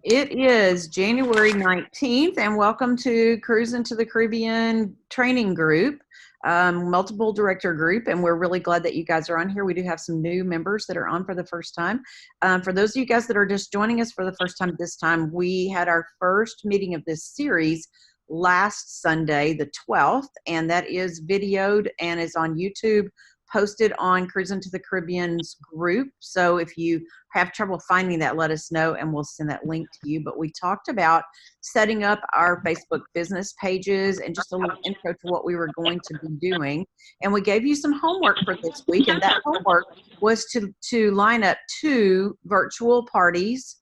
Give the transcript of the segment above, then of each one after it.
It is January 19th, and welcome to Cruise into the Caribbean training group, multiple director group, and we're really glad that you guys are on here. We do have some new members that are on for the first time. For those of you guys that are just joining us for the first time this time, we had our first meeting of this series last Sunday, the 12th, and that is videoed and is on YouTube, posted on Cruise into the Caribbean's group. So if you have trouble finding that, let us know and we'll send that link to you. But we talked about setting up our Facebook business pages and just a little intro to what we were going to be doing. And we gave you some homework for this week, and that homework was to line up 2 virtual parties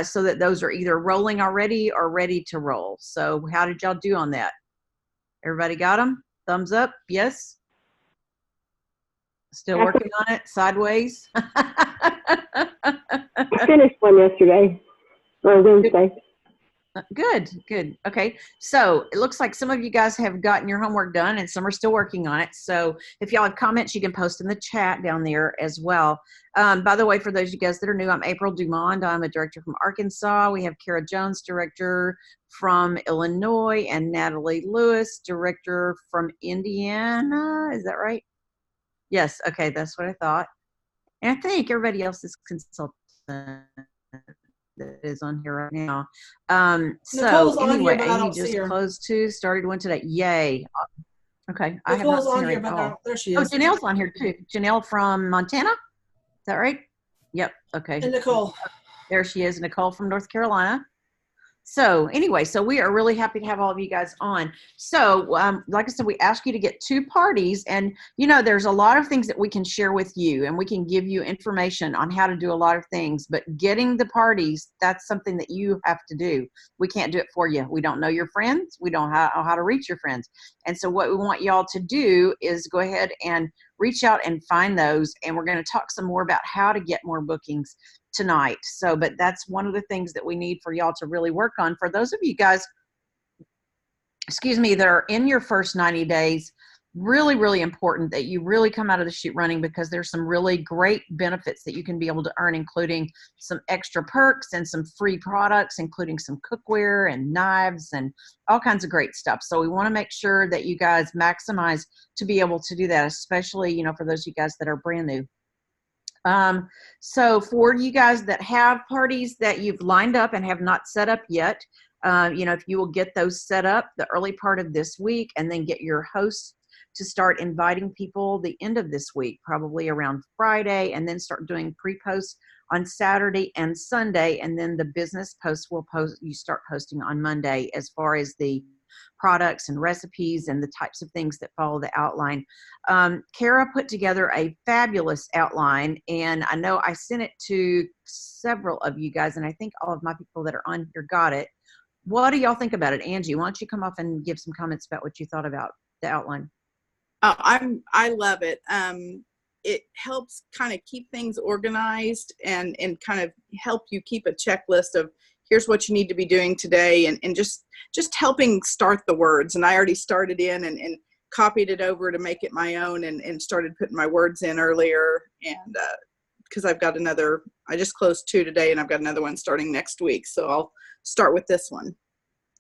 so that those are either rolling already or ready to roll. So how did y'all do on that? Everybody got them? Thumbs up? Yes? Still working on it? Sideways? I finished one yesterday or Wednesday. Good. Okay. So it looks like some of you guys have gotten your homework done and some are still working on it. So if y'all have comments, you can post in the chat down there as well. By the way, for those of you guys that are new, I'm April Dumond. I'm a director from Arkansas. We have Kara Jones, director from Illinois, and Natalie Lewis, director from Indiana. Is that right? Yes. Okay. That's what I thought. And I think everybody else is consultant that is on here right now. So anyway, Amy just closed 2, started 1 today. Yay. Okay. I have not seen her at all. There she is. Oh, Janelle's on here too. Janelle from Montana. Is that right? Yep. Okay. And Nicole. There she is. Nicole from North Carolina. So anyway, so we are really happy to have all of you guys on. So like I said, we ask you to get 2 parties, and there's a lot of things that we can share with you, and we can give you information on how to do a lot of things, but getting the parties, that's something that you have to do. We can't do it for you. We don't know your friends. We don't know how to reach your friends. And so what we want y'all to do is go ahead and reach out and find those, and we're going to talk some more about how to get more bookings tonight. So, but that's one of the things that we need for y'all to really work on. For those of you guys, that are in your first 90 days, really, really important that you really come out of the chute running, because there's some really great benefits that you can be able to earn, including some extra perks and some free products, including some cookware and knives and all kinds of great stuff. So we want to make sure that you guys maximize to be able to do that, especially, for those of you guys that are brand new. So for you guys that have parties that you've lined up and have not set up yet, if you will get those set up the early part of this week, and then get your hosts to start inviting people the end of this week, probably around Friday, and then start doing pre-posts on Saturday and Sunday, and then the business posts you start posting on Monday as far as the products and recipes and the types of things that follow the outline. Kara put together a fabulous outline, and I know I sent it to several of you guys, and I think all of my people that are on here got it. What do y'all think about it? Angie, why don't you come off and give some comments about what you thought about the outline? I love it. It helps kind of keep things organized and kind of help you keep a checklist of here's what you need to be doing today, and just helping start the words. And I already started in and copied it over to make it my own, and started putting my words in earlier. And because I just closed 2 today, and I've got another one starting next week. So I'll start with this one.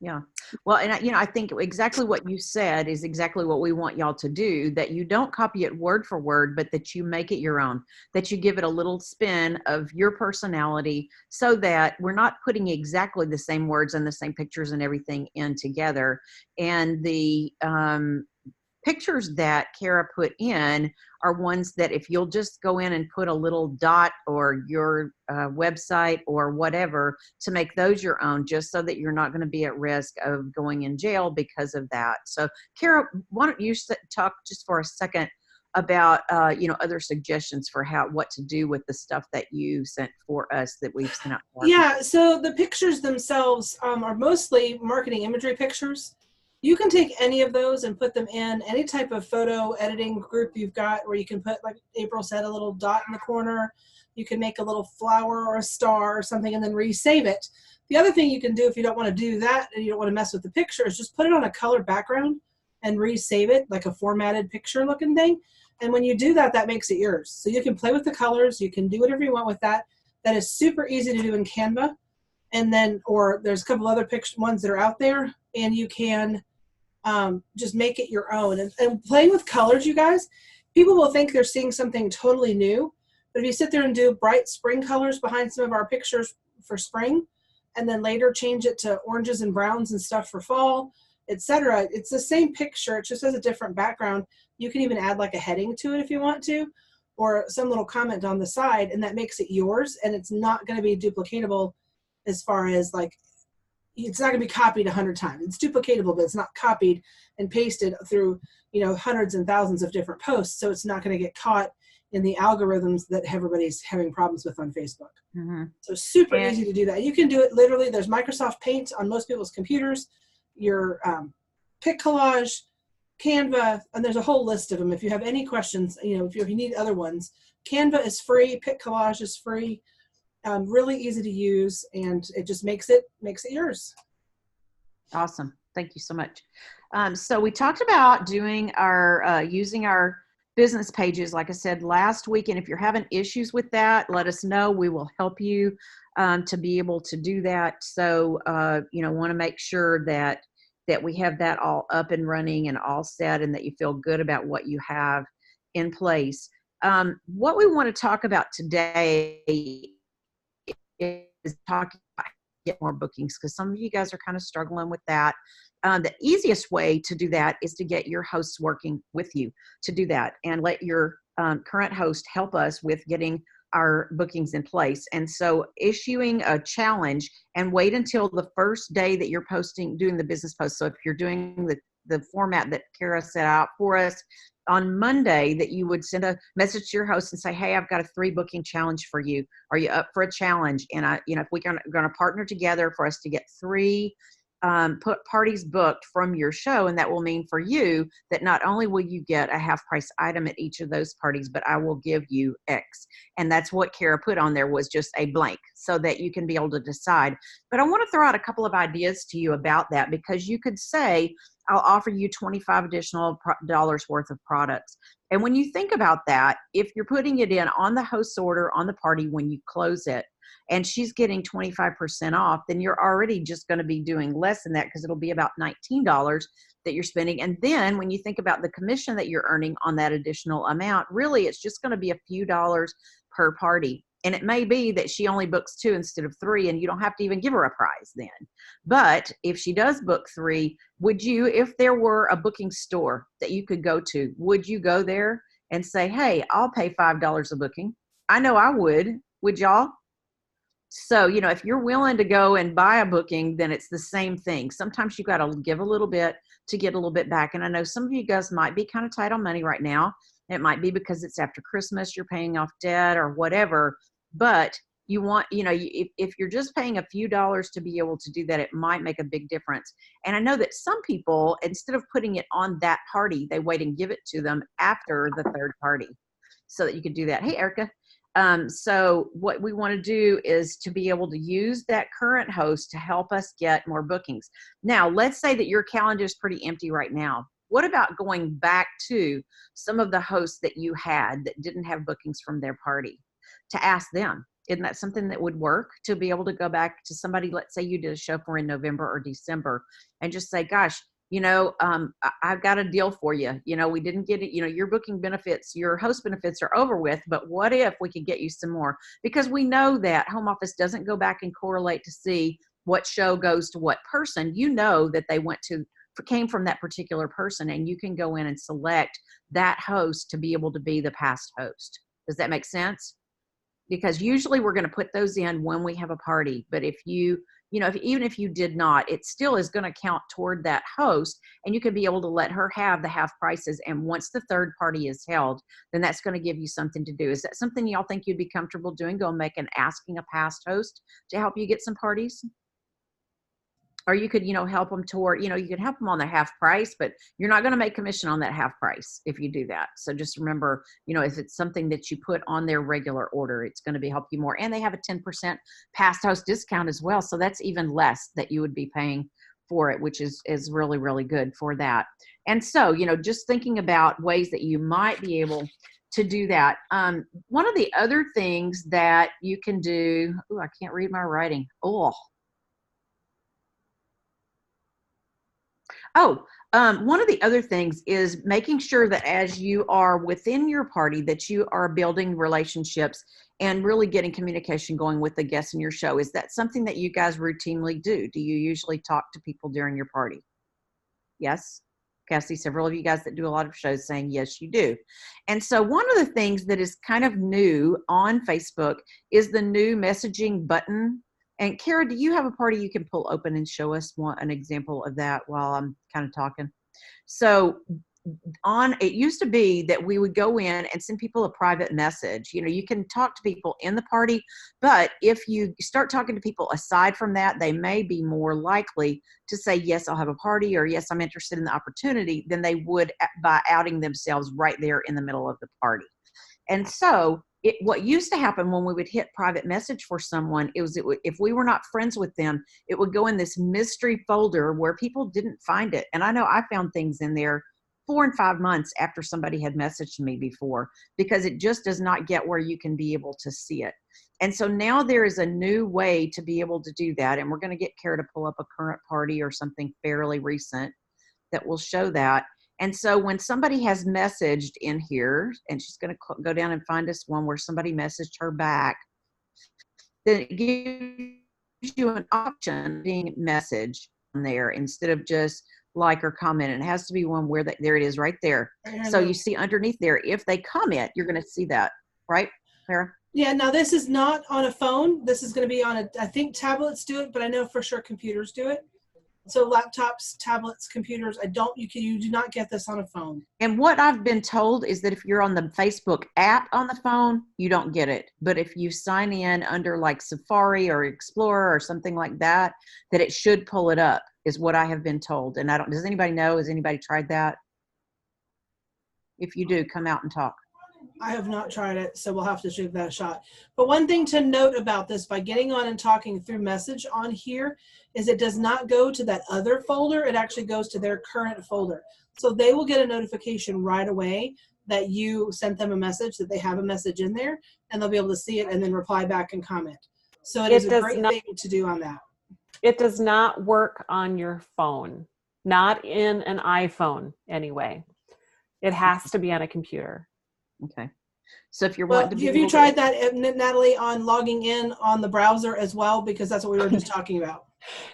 Yeah. Well, and I think exactly what you said is exactly what we want y'all to do, that you don't copy it word for word, but that you make it your own, that you give it a little spin of your personality, so that we're not putting exactly the same words and the same pictures and everything in together. And the pictures that Kara put in are ones that if you'll just go in and put a little dot or your website or whatever to make those your own, just so that you're not going to be at risk of going in jail because of that. So Kara, why don't you talk just for a second about other suggestions for what to do with the stuff that you sent for us that we've sent out. Yeah, so the pictures themselves are mostly marketing imagery pictures. You can take any of those and put them in any type of photo editing group you've got, where you can put, like April said, a little dot in the corner. You can make a little flower or a star or something and then resave it. The other thing you can do if you don't want to do that and you don't want to mess with the picture is just put it on a colored background and resave it like a formatted picture looking thing. And when you do that, that makes it yours. So you can play with the colors. You can do whatever you want with that. That is super easy to do in Canva. and then, or there's a couple other ones that are out there, and you can just make it your own. And playing with colors, you guys, people will think they're seeing something totally new, but if you sit there and do bright spring colors behind some of our pictures for spring, and then later change it to oranges and browns and stuff for fall, etc., it's the same picture, it just has a different background. You can even add like a heading to it if you want to, or some little comment on the side, and that makes it yours, and it's not going to be duplicatable as far as like, it's not going to be copied 100 times. It's duplicatable, but it's not copied and pasted through, hundreds and thousands of different posts. So it's not going to get caught in the algorithms that everybody's having problems with on Facebook. Mm-hmm. So super easy to do that. You can do it literally. There's Microsoft Paint on most people's computers, your PicCollage, Canva, and there's a whole list of them. If you have any questions, if you need other ones, Canva is free, PicCollage is free. Really easy to use, and it just makes it yours. Awesome. Thank you so much. So we talked about doing our using our business pages, like I said last week, and if you're having issues with that, let us know. We will help you to be able to do that. So want to make sure that we have that all up and running and all set, and that you feel good about what you have in place. What we want to talk about today is talking about get more bookings, because some of you guys are kind of struggling with that. The easiest way to do that is to get your hosts working with you to do that, and let your current host help us with getting our bookings in place. And so issuing a challenge, and wait until the first day that you're doing the business post. So if you're doing the format that Kara set out for us, on Monday, that you would send a message to your host and say, hey, I've got a 3 booking challenge for you. Are you up for a challenge? And if we're going to partner together for us to get 3 parties booked from your show, and that will mean for you that not only will you get a half price item at each of those parties, but I will give you X. And that's what Kara put on there, was just a blank, so that you can be able to decide. But I want to throw out a couple of ideas to you about that, because you could say, I'll offer you $25 additional dollars worth of products. And when you think about that, if you're putting it in on the host's order on the party when you close it, and she's getting 25% off, then you're already just going to be doing less than that, because it'll be about $19 that you're spending. And then when you think about the commission that you're earning on that additional amount, really it's just going to be a few dollars per party. And it may be that she only books 2 instead of 3, and you don't have to even give her a prize then. But if she does book 3, would you, if there were a booking store that you could go to, would you go there and say, hey, I'll pay $5 a booking? I know I would. Would y'all? So, if you're willing to go and buy a booking, then it's the same thing. Sometimes you got to give a little bit to get a little bit back. And I know some of you guys might be kind of tight on money right now. It might be because it's after Christmas, you're paying off debt or whatever. But you want, if you're just paying a few dollars to be able to do that, it might make a big difference. And I know that some people, instead of putting it on that party, they wait and give it to them after the third party, so that you could do that. Hey, Erica. So what we want to do is to be able to use that current host to help us get more bookings. Now, let's say that your calendar is pretty empty right now. What about going back to some of the hosts that you had that didn't have bookings from their party to ask them? Isn't that something that would work, to be able to go back to somebody, let's say you did a show for in November or December, and just say, gosh, I've got a deal for you. We didn't get it. Your booking benefits, your host benefits are over with, but what if we could get you some more? Because we know that home office doesn't go back and correlate to see what show goes to what person. That they came from that particular person, and you can go in and select that host to be able to be the past host. Does that make sense? Because usually we're going to put those in when we have a party. But if even if you did not, it still is going to count toward that host, and you could be able to let her have the half prices. And once the third party is held, then that's going to give you something to do. Is that something y'all think you'd be comfortable doing? Asking a past host to help you get some parties? Or you could, help them toward, you could help them on their half price, but you're not going to make commission on that half price if you do that. So just remember, if it's something that you put on their regular order, it's going to help you more. And they have a 10% past host discount as well. So that's even less that you would be paying for it, which is really, really good for that. And so, just thinking about ways that you might be able to do that. One of the other things that you can do, I can't read my writing. One of the other things is making sure that as you are within your party, that you are building relationships and really getting communication going with the guests in your show. Is that something that you guys routinely do? Do you usually talk to people during your party? Yes. Okay, I see several of you guys that do a lot of shows saying, yes, you do. And so one of the things that is kind of new on Facebook is the new messaging button. And Kara, do you have a party you can pull open and show us an example of that while I'm kind of talking? So it used to be that we would go in and send people a private message. You know, you can talk to people in the party, but if you start talking to people aside from that, they may be more likely to say, yes, I'll have a party, or yes, I'm interested in the opportunity, than they would by outing themselves right there in the middle of the party. And so what used to happen when we would hit private message for someone, if we were not friends with them, it would go in this mystery folder where people didn't find it. And I know I found things in there 4 and 5 months after somebody had messaged me before, because it just does not get where you can be able to see it. And so now there is a new way to be able to do that. And we're going to get Kara to pull up a current party or something fairly recent that will show that. And so when somebody has messaged in here, and she's going to go down and find us one where somebody messaged her back, then it gives you an option being message on there instead of just like or comment. And it has to be one where there it is right there. So you see underneath there, if they comment, you're going to see that, right, Kara? Yeah, now this is not on a phone. This is going to be on I think tablets do it, but I know for sure computers do it. So laptops, tablets, computers, you do not get this on a phone. And what I've been told is that if you're on the Facebook app on the phone, you don't get it. But if you sign in under like Safari or Explorer or something like that, that it should pull it up, is what I have been told. And does anybody know? Has anybody tried that? If you do, come out and talk. I have not tried it, so we'll have to give that a shot. But one thing to note about this, by getting on and talking through message on here, is it does not go to that other folder. It actually goes to their current folder. So they will get a notification right away that you sent them a message, that they have a message in there, and they'll be able to see it and then reply back and comment. So it is a great thing to do on that. It does not work on your phone, not in an iPhone anyway. It has to be on a computer. Okay. So if you're wanting to be have you tried that, Natalie, on logging in on the browser as well? Because that's what we were just talking about.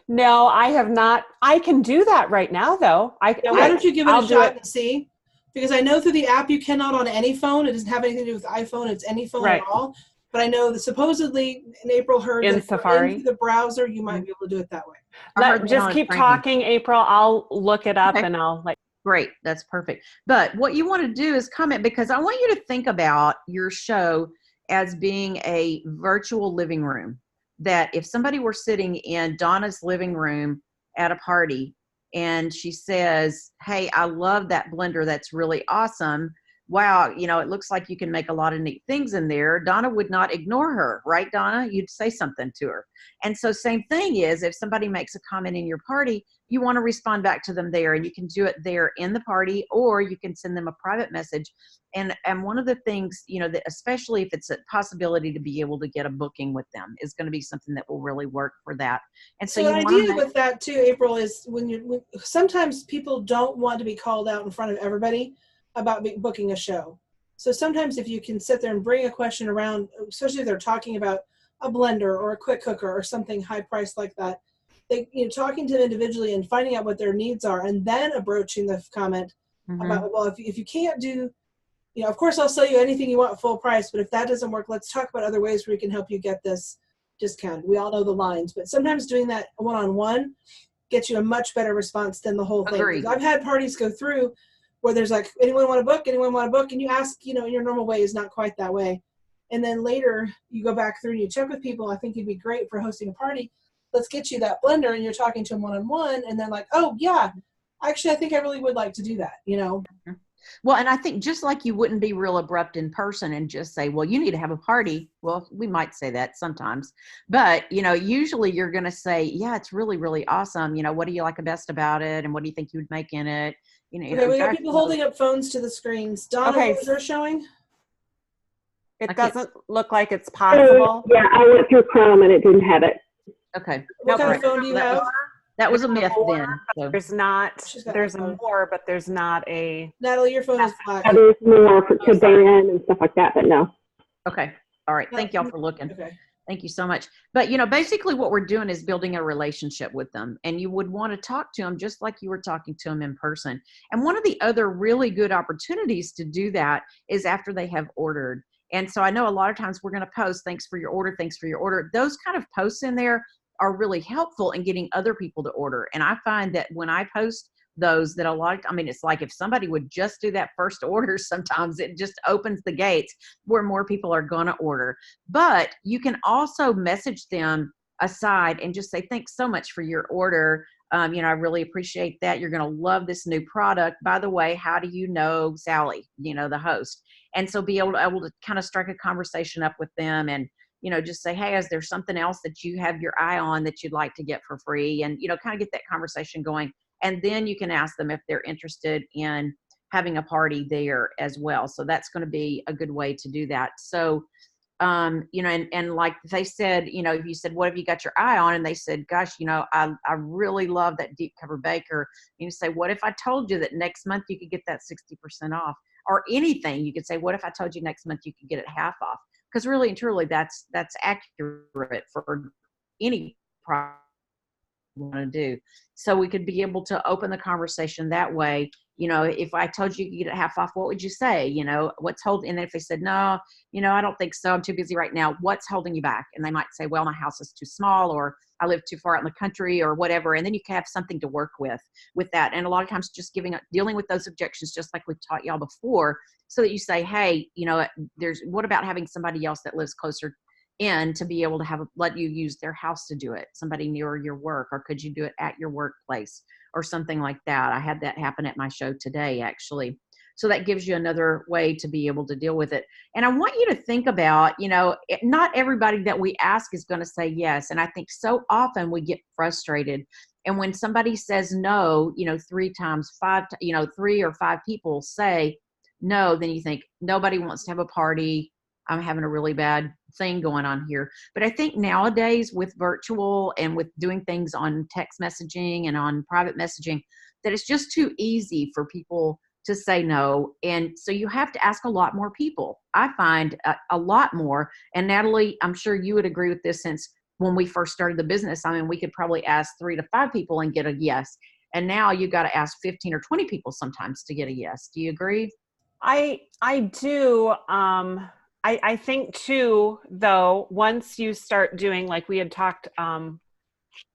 No, I have not. I can do that right now, though. Why don't you give it a shot and see? Because I know through the app you cannot on any phone. It doesn't have anything to do with iPhone. It's any phone at all. But I know that supposedly in April heard in that Safari, into the browser, you might be able to do it that way. Just keep talking, April. I'll look it up and I'll like. Great. That's perfect. But what you want to do is comment, because I want you to think about your show as being a virtual living room. That if somebody were sitting in Donna's living room at a party and she says, hey, I love that blender. That's really awesome. Wow. You know, it looks like you can make a lot of neat things in there. Donna would not ignore her, right, Donna? You'd say something to her. And so same thing is, if somebody makes a comment in your party, you want to respond back to them there, and you can do it there in the party, or you can send them a private message. And one of the things, you know, that especially if it's a possibility to be able to get a booking with them, is going to be something that will really work for that. And so the idea with that too, April, is when sometimes people don't want to be called out in front of everybody about booking a show. So sometimes if you can sit there and bring a question around, especially if they're talking about a blender or a quick cooker or something high priced like that, talking to them individually and finding out what their needs are, and then approaching the comment about, well, if you can't do, of course I'll sell you anything you want full price, but if that doesn't work, let's talk about other ways where we can help you get this discount. We all know the lines, but sometimes doing that one-on-one gets you a much better response than the whole thing. Agreed. I've had parties go through where there's like, anyone want to book? Anyone want to book? And you ask, in your normal way is not quite that way. And then later you go back through and you check with people. I think you'd be great for hosting a party. Let's get you that blender, and you're talking to them one-on-one, and they're like, oh yeah, actually, I think I really would like to do that, Well, and I think just like you wouldn't be real abrupt in person and just say, well, you need to have a party. Well, we might say that sometimes, but usually you're going to say, yeah, it's really, really awesome. What do you like best about it? And what do you think you would make in it? Okay, we got people holding up phones to the screens. Donna, what is there showing? It doesn't look like it's possible. Yeah, I went through Chrome and it didn't have it. Okay. What kind of phone do you have? That was a There's myth more, then. So. There's not, She's got there's my phone. more, but there's not a, Natalie, your phone is black. There's more to Oh, sorry. ban and stuff like that, but no. Okay. All right. Thank y'all for looking. Okay. Thank you so much. But, basically what we're doing is building a relationship with them, and you would want to talk to them just like you were talking to them in person. And one of the other really good opportunities to do that is after they have ordered. And so I know a lot of times we're going to post, thanks for your order, thanks for your order. Those kind of posts in there are really helpful in getting other people to order. And I find that when I post those, that it's like if somebody would just do that first order, sometimes it just opens the gates where more people are going to order. But you can also message them aside and just say, thanks so much for your order. I really appreciate that. You're going to love this new product. By the way, how do you know Sally, the host? And so be able to kind of strike a conversation up with them and, just say, hey, is there something else that you have your eye on that you'd like to get for free? And, kind of get that conversation going. And then you can ask them if they're interested in having a party there as well. So that's going to be a good way to do that. So, and like they said, if you said, what have you got your eye on? And they said, gosh, I really love that deep cover baker. You say, what if I told you that next month you could get that 60% off? Or anything, you could say, what if I told you next month you could get it half off? Because really and truly, that's accurate for any product you want to do. So we could be able to open the conversation that way. If I told you you could get it half off, what would you say? What's holding? And then if they said, no, I don't think so, I'm too busy right now, what's holding you back? And they might say, well, my house is too small, or I live too far out in the country, or whatever. And then you can have something to work with that. And a lot of times just dealing with those objections, just like we've taught y'all before, so that you say, hey, what about having somebody else that lives closer in to be able to let you use their house to do it, somebody near your work, or could you do it at your workplace or something like that? I had that happen at my show today, actually. So that gives you another way to be able to deal with it. And I want you to think about, not everybody that we ask is going to say yes. And I think so often we get frustrated. And when somebody says no, 3 times, 5, 3 or 5 people say no, then you think nobody wants to have a party. I'm having a really bad thing going on here. But I think nowadays with virtual and with doing things on text messaging and on private messaging, that it's just too easy for people to say no. And so you have to ask a lot more people. I find a lot more. And Natalie, I'm sure you would agree with this, since when we first started the business, we could probably ask 3 to 5 people and get a yes. And now you got to ask 15 or 20 people sometimes to get a yes. Do you agree? I do. I think too, though, once you start doing, like we had talked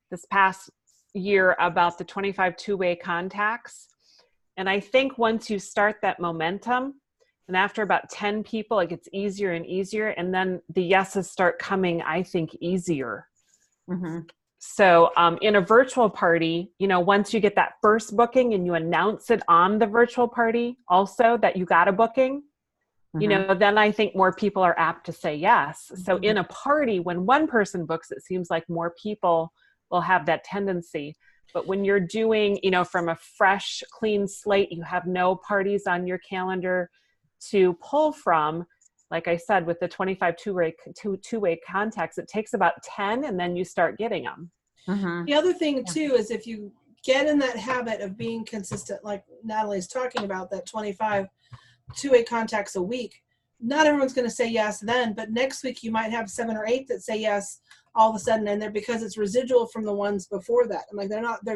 this past year about the 25 two-way contacts. And I think once you start that momentum, and after about 10 people, it gets easier and easier. And then the yeses start coming, I think, easier. Mm-hmm. So in a virtual party, once you get that first booking and you announce it on the virtual party also that you got a booking, then I think more people are apt to say yes. So in a party, when one person books, it seems like more people will have that tendency. But when you're doing, from a fresh, clean slate, you have no parties on your calendar to pull from. Like I said, with the 25 two-way contacts, it takes about 10 and then you start getting them. Mm-hmm. The other thing too is if you get in that habit of being consistent, like Natalie's talking about, that 25 two-way contacts a week, not everyone's going to say yes then, but next week you might have 7 or 8 that say yes all of a sudden, and they're because it's residual from the ones before that. And like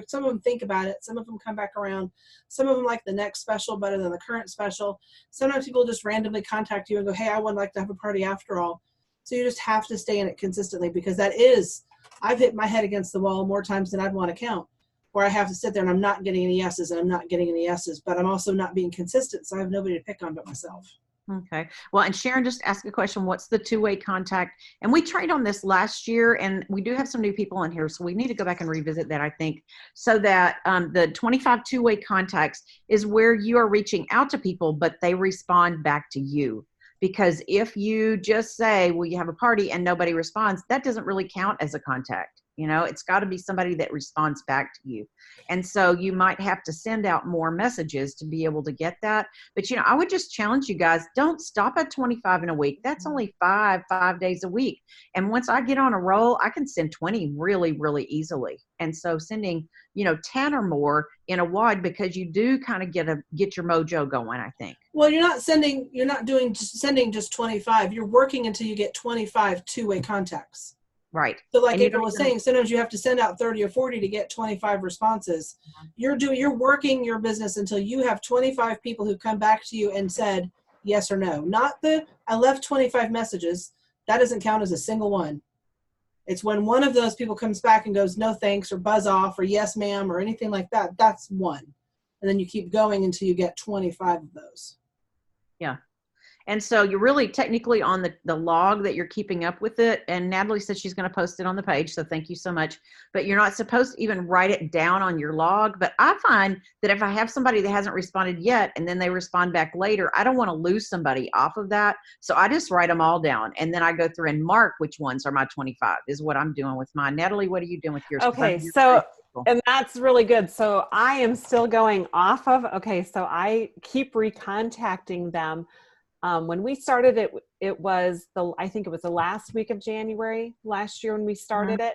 some of them think about it, some of them come back around, some of them like the next special better than the current special. Sometimes people just randomly contact you and go, hey, I would like to have a party after all. So you just have to stay in it consistently, because I've hit my head against the wall more times than I'd want to count, where I have to sit there and I'm not getting any yeses and I'm not getting any yeses, but I'm also not being consistent. So I have nobody to pick on but myself. Okay. Well, and Sharon just asked a question, what's the two-way contact? And we trained on this last year, and we do have some new people in here, so we need to go back and revisit that, I think, so that the 25 two-way contacts is where you are reaching out to people, but they respond back to you. Because if you just say, well, you have a party and nobody responds, that doesn't really count as a contact. It's got to be somebody that responds back to you. And so you might have to send out more messages to be able to get that. But, I would just challenge you guys, don't stop at 25 in a week. That's only 5 days a week. And once I get on a roll, I can send 20 really, really easily. And so sending, 10 or more in a wad, because you do kind of get your mojo going, I think. Well, you're not sending just 25. You're working until you get 25 two-way contacts. Right. So like April was saying, sometimes you have to send out 30 or 40 to get 25 responses. You're working your business until you have 25 people who come back to you and said yes or no. Not I left 25 messages. That doesn't count as a single one. It's when one of those people comes back and goes, no thanks, or buzz off, or yes ma'am, or anything like that. That's one. And then you keep going until you get 25 of those. Yeah. And so you're really technically on the log that you're keeping up with it. And Natalie said she's going to post it on the page. So thank you so much. But you're not supposed to even write it down on your log. But I find that if I have somebody that hasn't responded yet, and then they respond back later, I don't want to lose somebody off of that. So I just write them all down. And then I go through and mark which ones are my 25 is what I'm doing with mine. Natalie, what are you doing with yours? Okay. So, and that's really good. So I am still going off of, so I keep recontacting them. When we started it was I think it was the last week of January last year when we started it.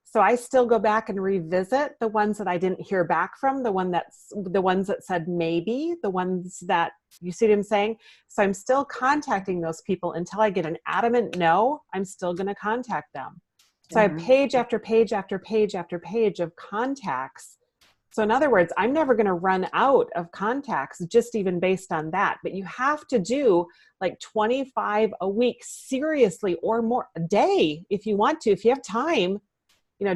So I still go back and revisit the ones that I didn't hear back from, the ones that said maybe, the ones that, you see what I'm saying? So I'm still contacting those people until I get an adamant no. I'm still going to contact them. So I have page after page after page after page of contacts. So in other words, I'm never going to run out of contacts just even based on that. But you have to do like 25 a week, seriously, or more a day if you want to. If you have time,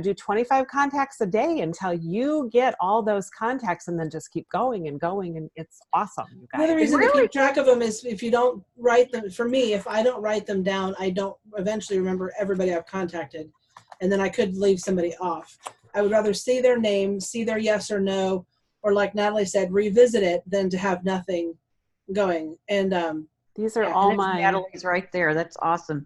do 25 contacts a day until you get all those contacts, and then just keep going and going. And it's awesome, you guys. Another reason to keep track of them is if you don't write them, for me, if I don't write them down, I don't eventually remember everybody I've contacted. And then I could leave somebody off. I would rather see their name, see their yes or no, or like Natalie said, revisit it than to have nothing going. And these are all mine. Natalie's right there. That's awesome.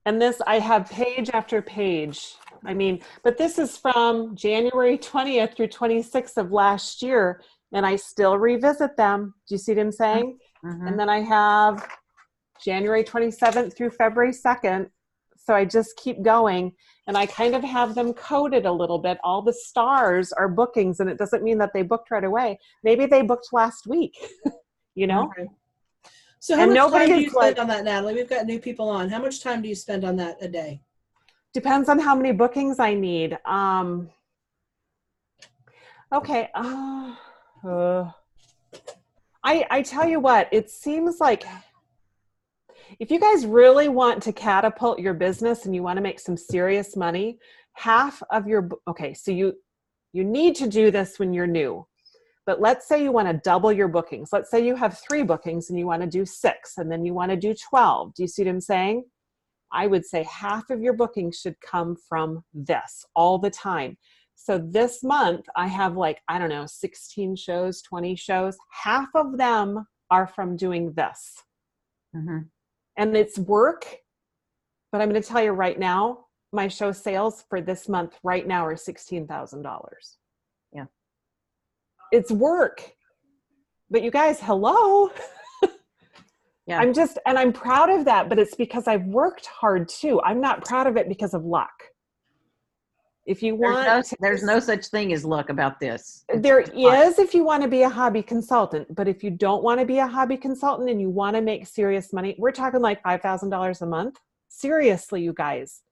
And this, I have page after page. But this is from January 20th through 26th of last year, and I still revisit them. Do you see what I'm saying? And then I have January 27th through February 2nd. So I just keep going, and I kind of have them coded a little bit. All the stars are bookings, and it doesn't mean that they booked right away. Maybe they booked last week, Okay. So how much time do you spend on that, Natalie? We've got new people on. How much time do you spend on that a day? Depends on how many bookings I need. Okay. I tell you what, it seems like if you guys really want to catapult your business and you want to make some serious money, half of your, so you need to do this when you're new. But let's say you want to double your bookings. Let's say you have 3 bookings and you want to do 6, and then you want to do 12. Do you see what I'm saying? I would say half of your bookings should come from this all the time. So this month I have 16 shows, 20 shows. Half of them are from doing this. And it's work, but I'm going to tell you right now, my show sales for this month right now are $16,000. Yeah. It's work. But you guys, hello. Yeah. I'm proud of that, but it's because I've worked hard too. I'm not proud of it because of luck. If you want, there's no such thing as luck about this. There is if you want to be a hobby consultant, but if you don't want to be a hobby consultant and you want to make serious money, we're talking like $5,000 a month. Seriously, you guys,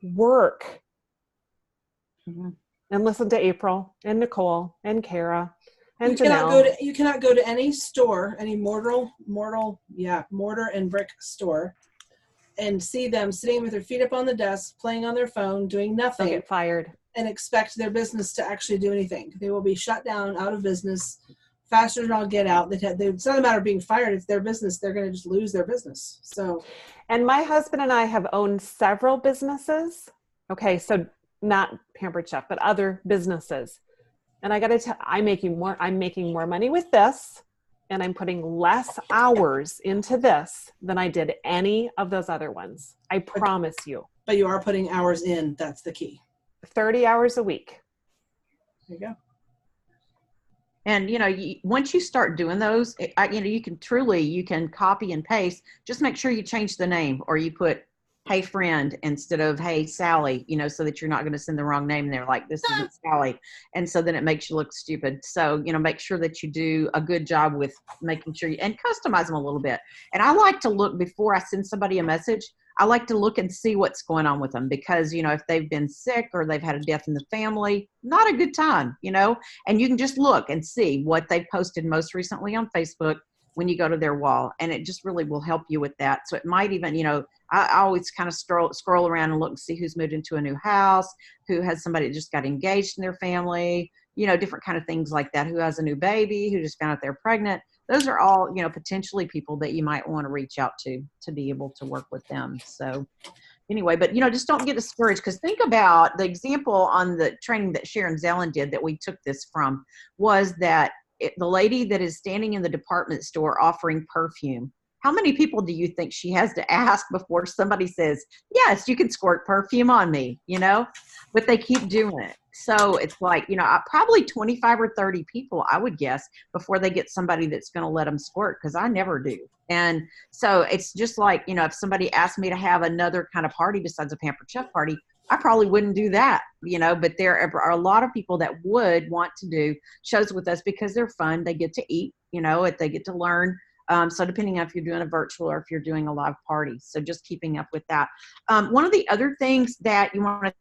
work. And listen to April and Nicole and Kara and Janelle. You cannot go to any store, any mortar and brick store, and see them sitting with their feet up on the desk, playing on their phone, doing nothing. They'll get fired. And expect their business to actually do anything. They will be shut down, out of business, faster than I'll get out. It's not a matter of being fired. It's their business. They're going to just lose their business. So, and my husband and I have owned several businesses. Okay, so not Pampered Chef, but other businesses. And I got to tell, I'm making more money with this, and I'm putting less hours into this than I did any of those other ones. I promise you. But you are putting hours in. That's the key. 30 hours a week. There you go. And, once you start doing those, you can copy and paste. Just make sure you change the name, or you put, hey friend, instead of, hey Sally, so that you're not going to send the wrong name. And they're like, this isn't Sally. And so then it makes you look stupid. So, make sure that you do a good job with making sure and customize them a little bit. And I like to look before I send somebody a message. I like to look and see what's going on with them, because, if they've been sick or they've had a death in the family, not a good time, and you can just look and see what they posted most recently on Facebook when you go to their wall. And it just really will help you with that. So it might even, I always kind of scroll around and look and see who's moved into a new house, who has somebody that just got engaged in their family, different kind of things like that, who has a new baby, who just found out they're pregnant. Those are all, potentially people that you might want to reach out to be able to work with them. So anyway, but, just don't get discouraged, because think about the example on the training that Sharon Zellen did that we took this from, was that the lady that is standing in the department store offering perfume. How many people do you think she has to ask before somebody says, yes, you can squirt perfume on me, but they keep doing it. So it's like, probably 25 or 30 people, I would guess, before they get somebody that's going to let them squirt, because I never do. And so it's just like, if somebody asked me to have another kind of party besides a Pampered Chef party, I probably wouldn't do that, but there are a lot of people that would want to do shows with us because they're fun. They get to eat, they get to learn. So depending on if you're doing a virtual or if you're doing a live party. So just keeping up with that. One of the other things that you want to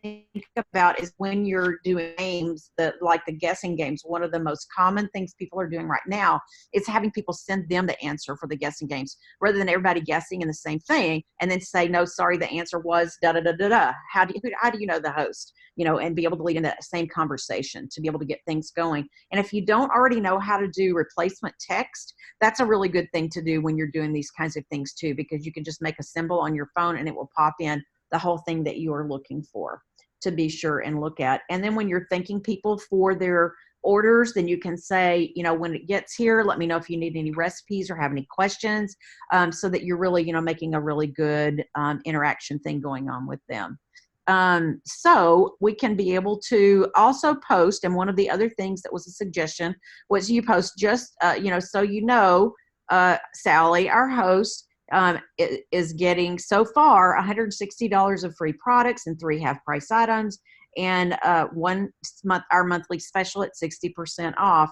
think about is when you're doing games, like the guessing games, one of the most common things people are doing right now is having people send them the answer for the guessing games, rather than everybody guessing in the same thing and then say, no, sorry, the answer was da da da da da. How do you know the host? And be able to lead into that same conversation to be able to get things going. And if you don't already know how to do replacement text, that's a really good thing to do when you're doing these kinds of things too, because you can just make a symbol on your phone and it will pop in the whole thing that you are looking for to be sure and look at. And then when you're thanking people for their orders, then you can say, when it gets here, let me know if you need any recipes or have any questions, so that you're really, making a really good interaction thing going on with them. So we can be able to also post. And one of the other things that was a suggestion was you post just, so Sally, our our is getting so far $160 of free products and 3 half-price items, and one month our monthly special at 60% off.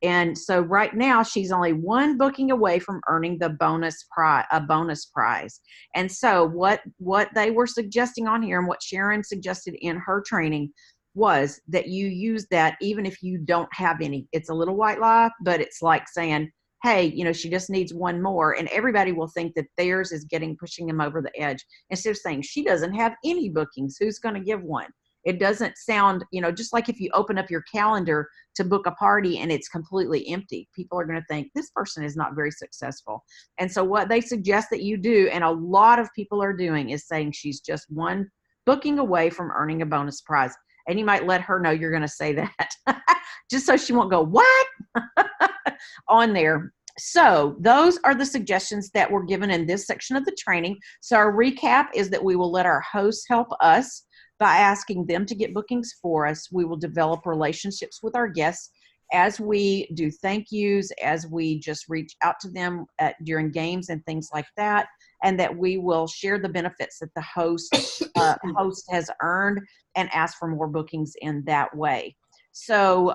And so right now she's only one booking away from earning the bonus prize. And so what they were suggesting on here, and what Sharon suggested in her training, was that you use that even if you don't have any. It's a little white lie, but it's like saying, hey, she just needs one more, and everybody will think that theirs is pushing them over the edge. Instead of saying she doesn't have any bookings, who's going to give one? It doesn't sound, just like if you open up your calendar to book a party and it's completely empty, people are going to think this person is not very successful. And so what they suggest that you do, and a lot of people are doing, is saying she's just one booking away from earning a bonus prize. And you might let her know you're going to say that just so she won't go, what? on there. So those are the suggestions that were given in this section of the training. So our recap is that we will let our hosts help us by asking them to get bookings for us. We will develop relationships with our guests as we do thank yous, as we just reach out to them during games and things like that, and that we will share the benefits that the host has earned and ask for more bookings in that way. So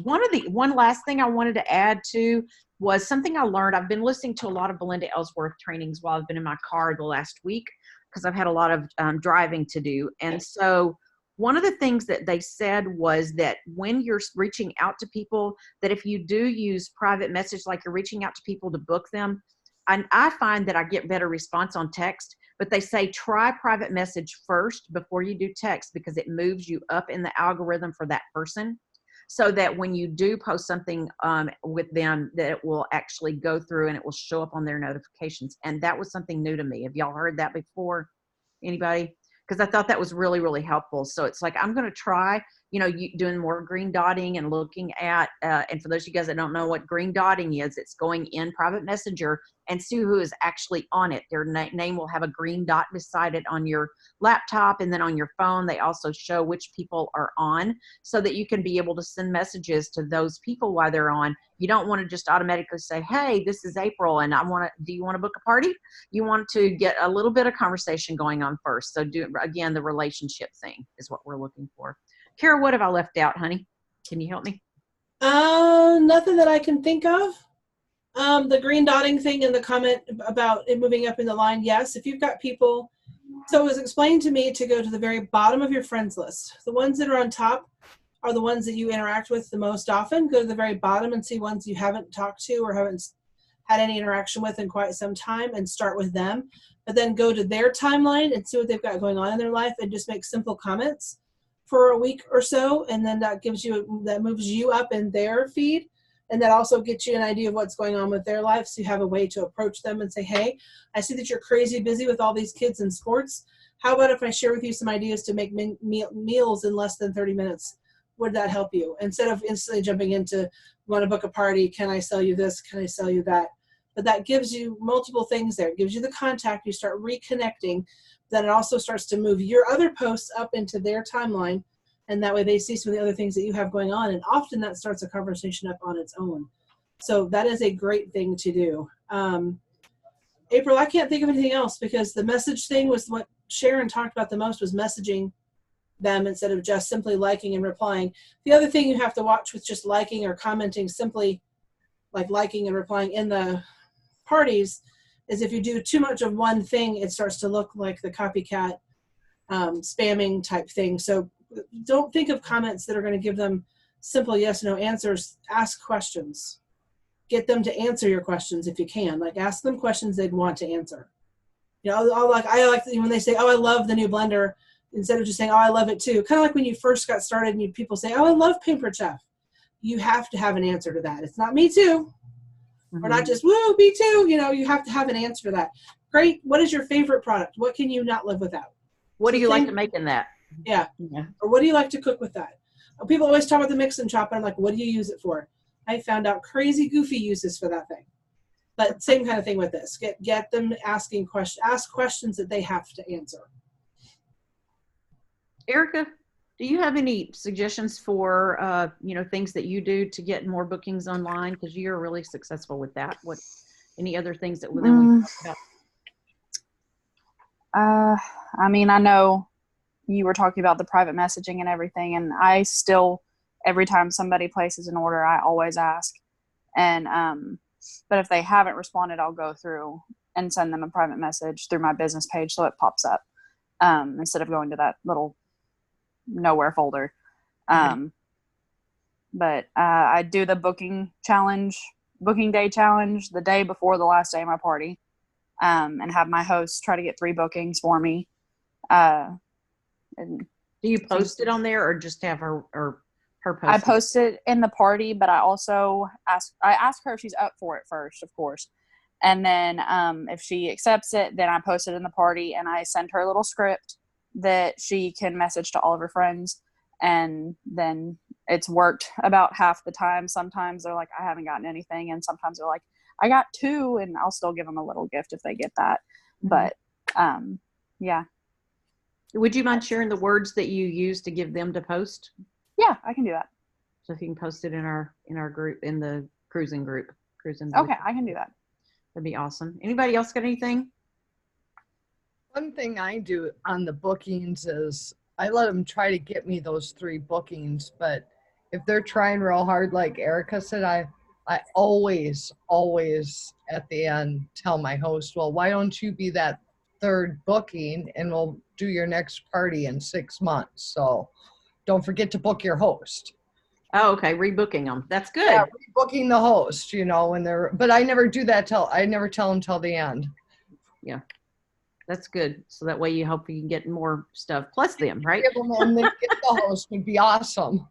one last thing I wanted to add to was something I learned. I've been listening to a lot of Belinda Ellsworth trainings while I've been in my car the last week, because I've had a lot of driving to do. And so one of the things that they said was that when you're reaching out to people, that if you do use private message, like you're reaching out to people to book them, and I find that I get better response on text, but they say try private message first before you do text, because it moves you up in the algorithm for that person, so that when you do post something with them, that it will actually go through and it will show up on their notifications. And that was something new to me. Have y'all heard that before? Anybody? Because I thought that was really, really helpful. So it's like, I'm going to try doing more green dotting and looking at, and for those of you guys that don't know what green dotting is, it's going in private messenger and see who is actually on it. Their name will have a green dot beside it on your laptop, and then on your phone they also show which people are on, so that you can be able to send messages to those people while they're on. You don't want to just automatically say, hey, this is April and do you want to book a party? You want to get a little bit of conversation going on first. So again, the relationship thing is what we're looking for. Kara, what have I left out, honey? Can you help me? Nothing that I can think of. The green dotting thing in the comment about it moving up in the line, yes. If you've got people, so it was explained to me to go to the very bottom of your friends list. The ones that are on top are the ones that you interact with the most often. Go to the very bottom and see ones you haven't talked to or haven't had any interaction with in quite some time, and start with them. But then go to their timeline and see what they've got going on in their life, and just make simple comments for a week or so, and then that moves you up in their feed, and that also gets you an idea of what's going on with their life, so you have a way to approach them and say, hey, I see that you're crazy busy with all these kids and sports. How about if I share with you some ideas to make meals in less than 30 minutes? Would that help you? Instead of instantly jumping into, want to book a party, can I sell you this, can I sell you that? But that gives you multiple things there. It gives you the contact, you start reconnecting. Then it also starts to move your other posts up into their timeline, and that way they see some of the other things that you have going on, and often that starts a conversation up on its own. So that is a great thing to do. April, I can't think of anything else, because the message thing was what Sharon talked about the most, was messaging them instead of just simply liking and replying. The other thing you have to watch with just liking or commenting, simply like liking and replying in the parties, is if you do too much of one thing, it starts to look like the copycat spamming type thing. So don't think of comments that are going to give them simple yes, no answers. Ask questions. Get them to answer your questions if you can. Like, ask them questions they'd want to answer. I like when they say, oh, I love the new blender, instead of just saying, oh, I love it too. Kind of like when you first got started and people say, oh, I love Paper Chef. You have to have an answer to that. It's not me too. Or not just, woo, me too. You have to have an answer to that. Great. What is your favorite product? What can you not live without? What do you like to make in that? Yeah. Or what do you like to cook with that? People always talk about the mix and chop, and I'm like, what do you use it for? I found out crazy, goofy uses for that thing. But same kind of thing with this. Get them asking questions. Ask questions that they have to answer. Erica, do you have any suggestions for things that you do to get more bookings online? Because you're really successful with that. What any other things that we talk about? I know you were talking about the private messaging and everything, and I still, every time somebody places an order, I always ask. And but if they haven't responded, I'll go through and send them a private message through my business page so it pops up instead of going to that little nowhere folder. But I do the booking day challenge the day before the last day of my party, and have my host try to get 3 bookings for me. And do you post it on there, or just have her post I post it in the party, but I also ask her if she's up for it first, of course. And then if she accepts it, then I post it in the party, and I send her a little script that she can message to all of her friends. And then it's worked about half the time. Sometimes they're like, I haven't gotten anything. And sometimes they're like, I got 2, and I'll still give them a little gift if they get that. But yeah. Would you mind sharing the words that you use to give them to post? Yeah, I can do that. So if you can post it in our group, in the cruising group. Okay, I can do that. That'd be awesome. Anybody else got anything? One thing I do on the bookings is I let them try to get me those 3 bookings, but if they're trying real hard, like Erica said, I always at the end tell my host, well, why don't you be that 3rd booking, and we'll do your next party in 6 months. So don't forget to book your host. Oh, okay. Rebooking them. That's good. Yeah, rebooking the host, when they're, but I never do that I never tell them till the end. Yeah. That's good. So that way you hope you can get more stuff plus them, right? Give them and then get the host would be awesome.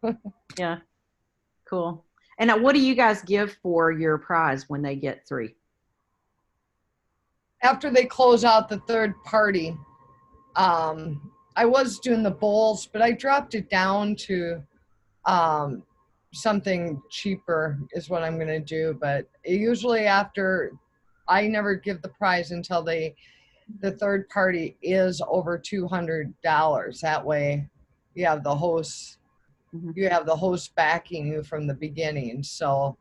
Yeah. Cool. And now what do you guys give for your prize when they get 3? After they close out the 3rd party, I was doing the bowls, but I dropped it down to something cheaper is what I'm going to do. But usually after, I never give the prize until the third party is over $200. That way you have the host, you have the host backing you from the beginning. So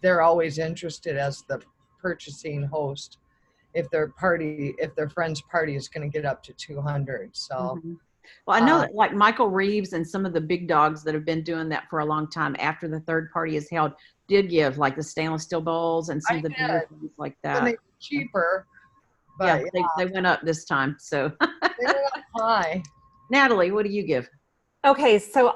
they're always interested as the purchasing host if their friend's party is going to get up to 200. So well, I know that like Michael Reeves and some of the big dogs that have been doing that for a long time after the third party is held did give like the stainless steel bowls and some of the bigger things like that. And they were cheaper, but they went up this time. So they went up high. Natalie, what do you give? Okay, so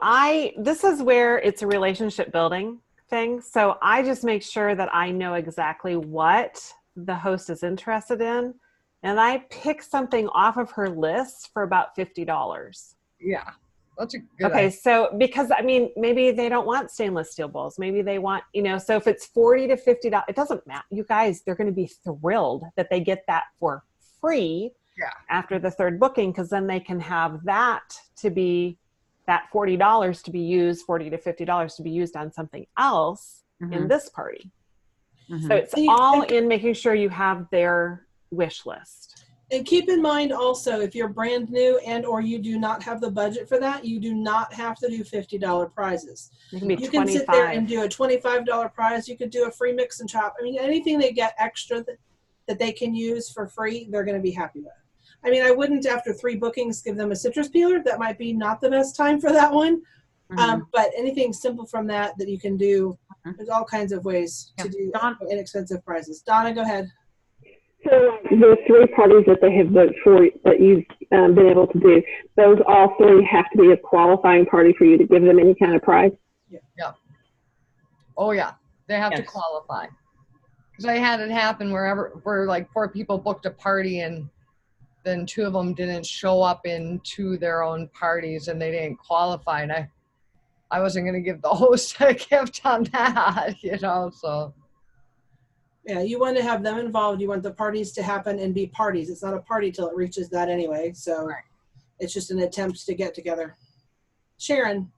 this is where it's a relationship building thing. So I just make sure that I know exactly what the host is interested in. And I pick something off of her list for about $50. Yeah, that's a good Okay, idea. so because, I mean, maybe they don't want stainless steel bowls. Maybe they want, so if it's $40 to $50, it doesn't matter. You guys, they're going to be thrilled that they get that for free after the third booking, because then they can have that $40 to be used, $40 to $50 to be used on something else in this party. So it's all in making sure you have their wish list. And keep in mind also, if you're brand new and or you do not have the budget for that, you do not have to do $50 prizes. It can be You $25. can sit there and do a $25 prize. You could do a free mix and chop. I mean, anything they get extra that they can use for free, they're going to be happy with. I mean, I wouldn't, after 3 bookings, give them a citrus peeler. That might be not the best time for that one. But anything simple from that you can do, there's all kinds of ways to do inexpensive prizes. Donna, go ahead. So the 3 parties that they have booked for that you've been able to do, those all 3 have to be a qualifying party for you to give them any kind of prize? Yeah. Oh yeah, they have to qualify. Because I had it happen where like 4 people booked a party and then 2 of them didn't show up into their own parties and they didn't qualify. And I wasn't going to give the host a gift on that, so. Yeah, you want to have them involved. You want the parties to happen and be parties. It's not a party till it reaches that anyway. So it's just an attempt to get together. Sharon.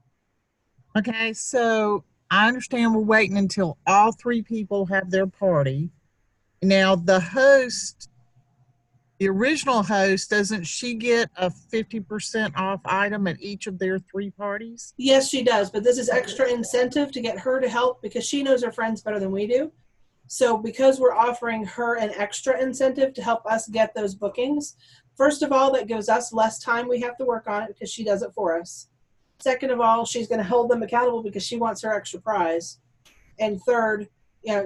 Okay, so I understand we're waiting until all 3 people have their party. Now the host, the original host, doesn't she get a 50% off item at each of their 3 parties? Yes, she does. But this is extra incentive to get her to help because she knows her friends better than we do. So because we're offering her an extra incentive to help us get those bookings, first of all, that gives us less time we have to work on it because she does it for us. Second of all, she's going to hold them accountable because she wants her extra prize. And third,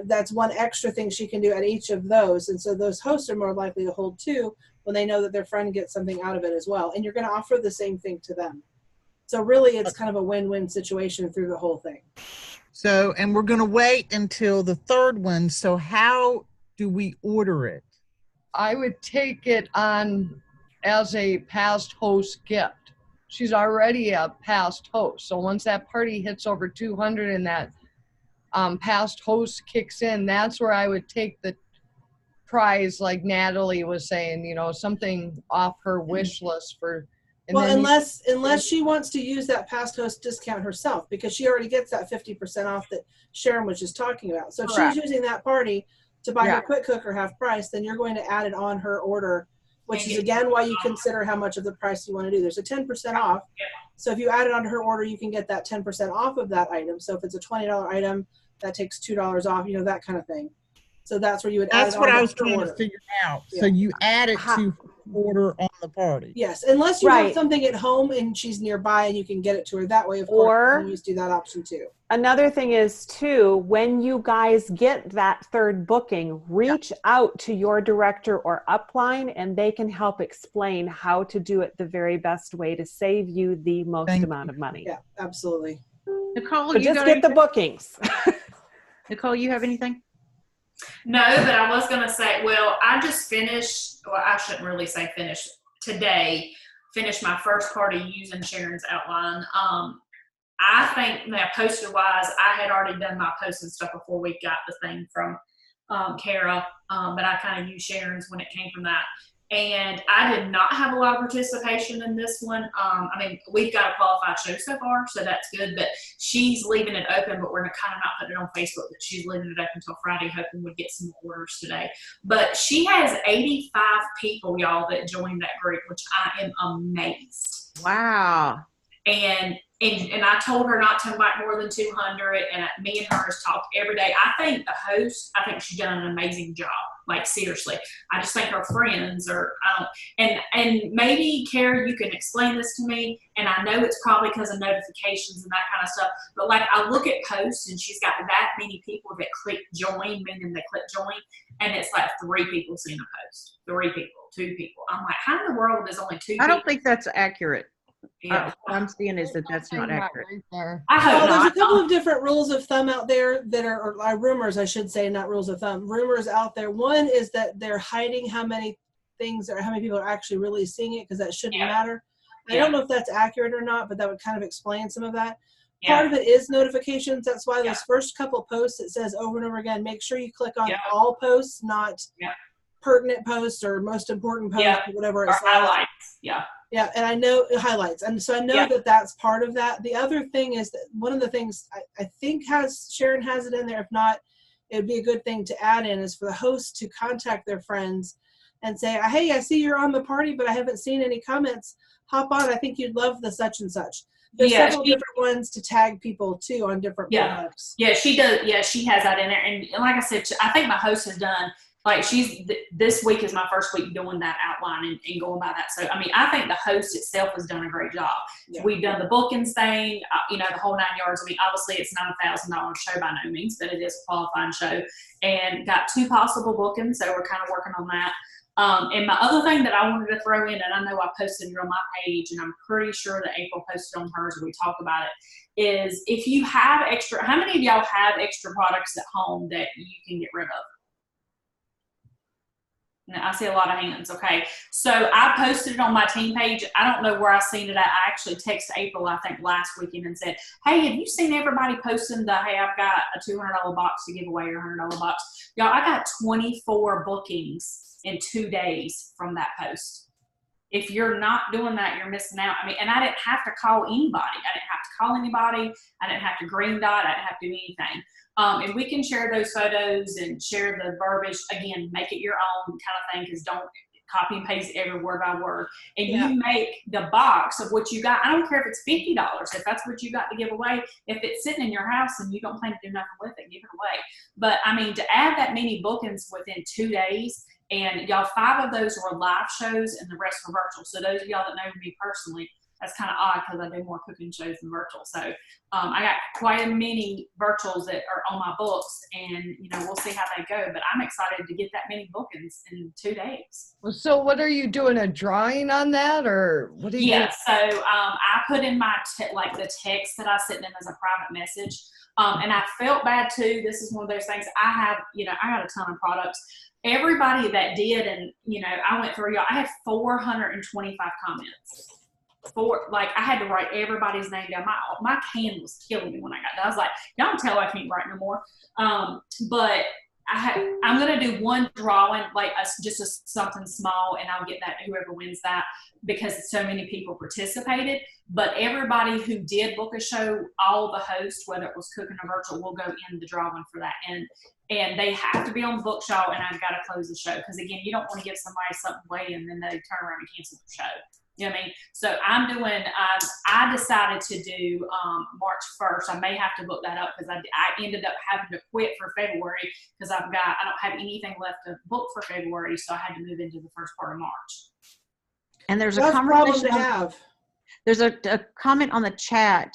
that's one extra thing she can do at each of those. And so those hosts are more likely to hold 2 when they know that their friend gets something out of it as well. And you're going to offer the same thing to them. So really, it's kind of a win-win situation through the whole thing. So, and we're going to wait until the 3rd one. So how do we order it? I would take it on as a past host gift. She's already a past host. So once that party hits over 200 and that past host kicks in, that's where I would take the prize, like Natalie was saying, something off her wish list for. Well, unless she wants to use that past host discount herself, because she already gets that 50% off that Sharon was just talking about. So if she's using that party to buy her quick cooker half price, then you're going to add it on her order, which is again why you consider how much of the price you want to do. There's a 10% off. So if you add it onto her order, you can get that 10% off of that item. So if it's a $20 item, that takes $2 off, that kind of thing. So that's where you would add it on. That's what I was trying to figure out. So you add it to order on the party. Yes, unless you have something at home and she's nearby and you can get it to her that way. Of course, you do that option too. Another thing is too, when you guys get that 3rd booking, reach out to your director or upline and they can help explain how to do it the very best way to save you the most amount of money. Yeah, absolutely. Nicole, so just get the bookings. Nicole, you have anything? No, but I was going to say, I just finished, I shouldn't really say finished, today, finished my first party using Sharon's outline. I think now poster-wise, I had already done my post and stuff before we got the thing from Kara, but I kind of used Sharon's when it came from that. And I did not have a lot of participation in this one. I mean, we've got a qualified show so far, so that's good. But she's leaving it open, but we're kind of not putting it on Facebook. But she's leaving it open until Friday, hoping we'd get some orders today. But she has 85 people, y'all, that joined that group, which I am amazed. Wow. And I told her not to invite more than 200, and me and her has talked every day. I think the host, I think she's done an amazing job. Like, seriously. I just think her friends are, and maybe, Kara, you can explain this to me, and I know it's probably because of notifications and that kind of stuff, but like, I look at posts, and she's got that many people that click join, meaning they click join, and it's like 3 people seeing a post. 3 people, 2 people. I'm like, how in the world is only 2 people? I don't think that's accurate. Yeah. What I'm seeing is that's not accurate. I hope There's not. a couple of different rules of thumb out there that are rumors, I should say, not rules of thumb. Rumors out there. One is that they're hiding how many things or how many people are actually really seeing it, because that shouldn't matter. I don't know if that's accurate or not, but that would kind of explain some of that. Part of it is notifications. That's why those first couple posts, it says over and over again, make sure you click on all posts, not pertinent posts or most important posts or whatever it's highlights. Yeah, and I know highlights, and so I know that that's part of that. The other thing is that one of the things I think Sharon has it in there. If not, it would be a good thing to add in is for the host to contact their friends and say, hey, I see you're on the party, but I haven't seen any comments. Hop on. I think you'd love the such and such. There's several different ones to tag people too on different products. Yeah, she does. Yeah, she has that in there. And like I said, I think my host has done, like, this week is my first week doing that outline and going by that. So, I mean, I think the host itself has done a great job. Yeah. We've done the bookings thing, the whole 9 yards. I mean, obviously it's not $1,000 show by no means, but it is a qualifying show, and got 2 possible bookings. So we're kind of working on that. And my other thing that I wanted to throw in, and I know I posted it on my page, and I'm pretty sure that April posted on hers, and we talked about it, is if you have extra, how many of y'all have extra products at home that you can get rid of? Now, I see a lot of hands. Okay. So I posted it on my team page. I don't know where I seen it at. I actually texted April, I think last weekend, and said, hey, have you seen everybody posting hey, I've got a $200 box to give away, or $100 box? Y'all, I got 24 bookings in 2 days from that post. If you're not doing that, you're missing out. I mean, and I didn't have to call anybody. I didn't have to call anybody. I didn't have to green dot. I didn't have to do anything. And we can share those photos and share the verbiage. Again, make it your own kind of thing, because don't copy and paste every word by word. And you make the box of what you got. I don't care if it's $50. If that's what you got to give away, if it's sitting in your house and you don't plan to do nothing with it, give it away. But, I mean, to add that many bookings within 2 days, and y'all, 5 of those were live shows and the rest were virtual. So those of y'all that know me personally, that's kind of odd because I do more cooking shows than virtual. So I got quite a many virtuals that are on my books, and we'll see how they go. But I'm excited to get that many bookings in 2 days. So what are you doing? A drawing on that, or what do you? Yeah. So I put in my the text that I sent them as a private message, and I felt bad too. This is one of those things. I have I got a ton of products. Everybody that did, and I went through y'all. I had 425 comments. I had to write everybody's name down. My hand was killing me when I got done. I was like, y'all can tell I can't write no more. But I'm gonna do one drawing, something small, and I'll get that whoever wins that, because so many people participated. But everybody who did book a show, all the hosts, whether it was cooking or virtual, will go in the drawing for that. And they have to be on the book show, and I've got to close the show, because again, you don't want to give somebody something away and then they turn around and cancel the show. You know what I mean? So I'm doing, I decided to do March 1st. I may have to book that up, because I ended up having to quit for February, because I don't have anything left to book for February. So I had to move into the first part of March. And there's That's a problem to have. There's a comment on the chat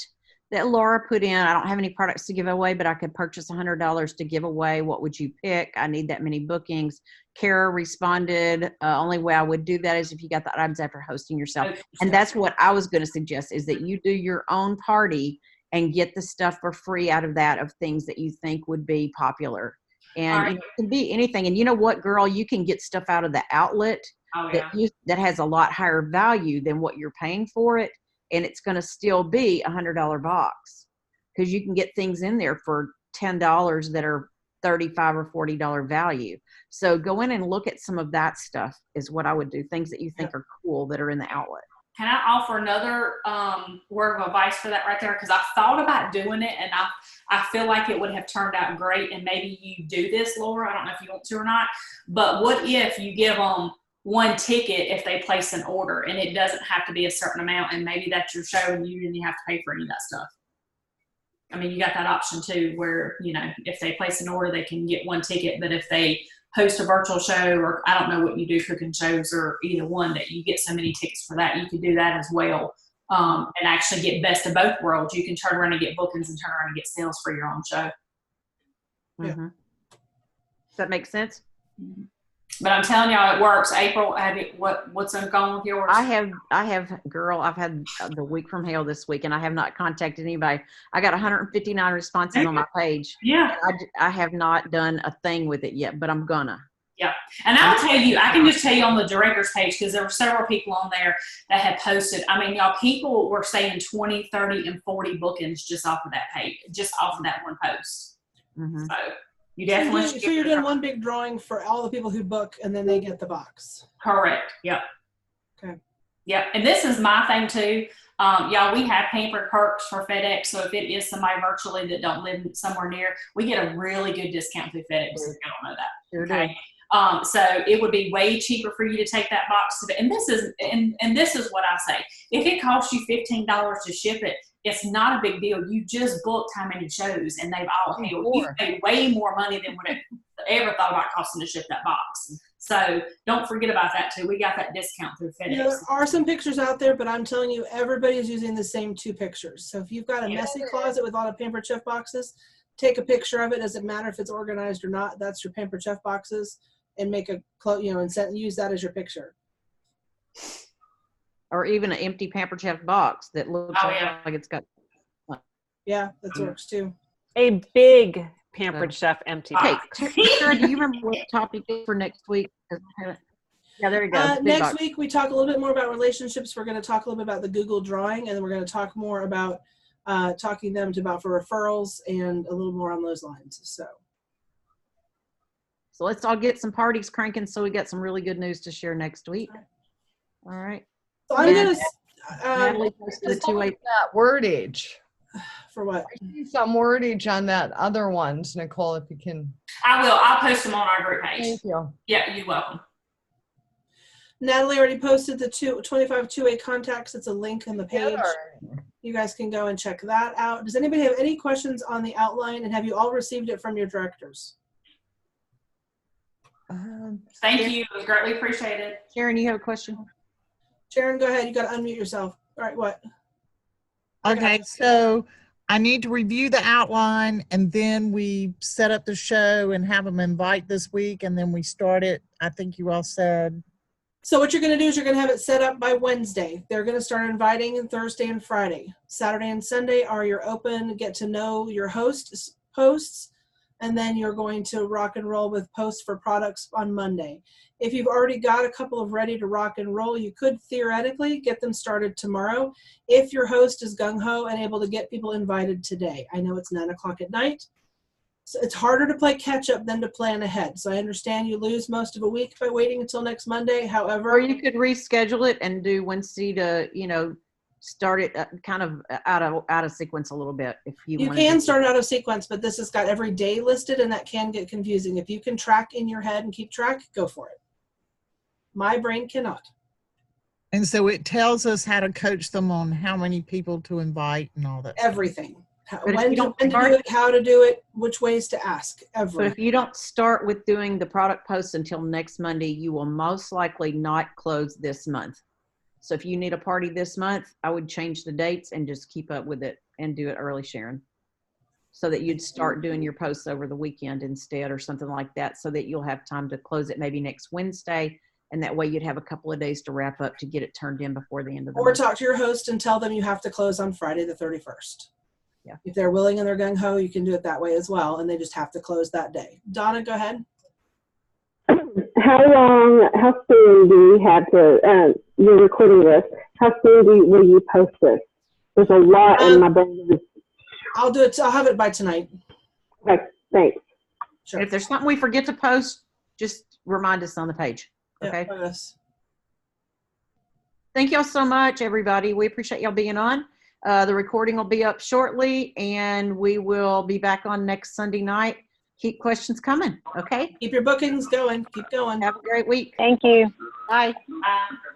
that Laura put in. I don't have any products to give away, but I could purchase $100 to give away. What would you pick? I need that many bookings. Kara responded, only way I would do that is if you got the items after hosting yourself. And that's what I was going to suggest, is that you do your own party and get the stuff for free out of that, of things that you think would be popular. And it can be anything. And you know what, girl, you can get stuff out of the outlet that has a lot higher value than what you're paying for it. And it's going to still be $100 box, because you can get things in there for $10 that are $35 or $40 value. So go in and look at some of that stuff is what I would do. Things that you think are cool that are in the outlet. Can I offer another word of advice for that right there? Because I thought about doing it, and I feel like it would have turned out great. And maybe you do this, Laura. I don't know if you want to or not. But what if you give them one ticket if they place an order, and it doesn't have to be a certain amount, and maybe that's your show, and you didn't have to pay for any of that stuff. I mean, you got that option too, where if they place an order, they can get one ticket. But if they host a virtual show, or I don't know what you do, cooking shows or either one, that you get so many tickets for that, you could do that as well, and actually get best of both worlds. You can turn around and get bookings and turn around and get sales for your own show. Mm-hmm. Does that make sense? Mm-hmm. But I'm telling y'all, it works. April, what's going on with yours? I have, girl, I've had the week from hell this week, and I have not contacted anybody. I got 159 responses on my page. Yeah. I have not done a thing with it yet, but I'm gonna. Yeah. And I'll tell you, I can just tell you on the director's page, because there were several people on there that had posted. I mean, y'all, people were saying 20, 30, and 40 bookings just off of that page, just off of that one post. Mm-hmm. So you definitely So you're doing one big drawing for all the people who book, and then they get the box. Correct. Yep. Okay. Yep. And this is my thing too. Y'all, we have pampered perks for FedEx. So if it is somebody virtually that don't live somewhere near, we get a really good discount through FedEx. If you don't know that. Sure Okay. do. So it would be way cheaper for you to take that box to and this is what I say. If it costs you $15 to ship it, it's not a big deal. You just booked how many shows, and they've all healed. You pay way more money than what it ever thought about costing to ship that box. So don't forget about that too. We got that discount through FedEx. There are some pictures out there, but I'm telling you, everybody's using the same 2 pictures. So if you've got a messy closet with a lot of Pampered Chef boxes, take a picture of it. Doesn't matter if it's organized or not. That's your Pampered Chef boxes, and make a and use that as your picture. Or even an empty Pampered Chef box that looks like it's got. Yeah, that works too. A big Pampered Chef empty box. Okay, Sarah, do you remember what topic is for next week? Yeah, there you go. Next week, we talk a little bit more about relationships. We're going to talk a little bit about the Google Drawing, and then we're going to talk more about talking them about for referrals and a little more on those lines. So let's all get some parties cranking, so we got some really good news to share next week. All right. So I'm going to Natalie posted the 2-way that wordage. For what? I see some wordage on that other ones, Nicole, if you can. I will. I'll post them on our group page. Thank you. Yeah, you're welcome. Natalie already posted the 25 2-way contacts. It's a link in the page. You guys can go and check that out. Does anybody have any questions on the outline, and have you all received it from your directors? Thank you. It was greatly appreciated. Sharon, you have a question? Sharon, go ahead. You got to unmute yourself. All right, what? Okay, so I need to review the outline, and then we set up the show and have them invite this week, and then we start it. I think you all said. So what you're going to do is you're going to have it set up by Wednesday. They're going to start inviting on Thursday and Friday. Saturday and Sunday are your open, get to know your hosts, and then you're going to rock and roll with posts for products on Monday. If you've already got a couple of ready to rock and roll, you could theoretically get them started tomorrow if your host is gung-ho and able to get people invited today. I know it's 9 o'clock at night, so it's harder to play catch up than to plan ahead. So I understand you lose most of a week by waiting until next Monday. However, or you could reschedule it and do Wednesday to, start it kind of out of sequence a little bit. If you can start out of sequence, but this has got every day listed, and that can get confusing. If you can track in your head and keep track, go for it. My brain cannot. And so it tells us how to coach them on how many people to invite and all that. Everything. When to do it, how to do it, which ways to ask. Everything. But if you don't start with doing the product posts until next Monday, you will most likely not close this month. So if you need a party this month, I would change the dates and just keep up with it and do it early, Sharon, so that you'd start doing your posts over the weekend instead or something like that, so that you'll have time to close it maybe next Wednesday. And that way you'd have a couple of days to wrap up to get it turned in before the end of the month. Or talk to your host and tell them you have to close on Friday the 31st. Yeah. If they're willing and they're gung-ho, you can do it that way as well, and they just have to close that day. Donna, go ahead. How soon do you have to, you're recording this, how soon will you post this? There's a lot in my brain. I'll do it. I'll have it by tonight. Okay, thanks. Sure. And if there's something we forget to post, just remind us on the page. Okay. Yeah, yes. Thank y'all so much, everybody. We appreciate y'all being on. The recording will be up shortly, and we will be back on next Sunday night. Keep questions coming. Okay. Keep your bookings going. Keep going. Have a great week. Thank you. Bye. Bye.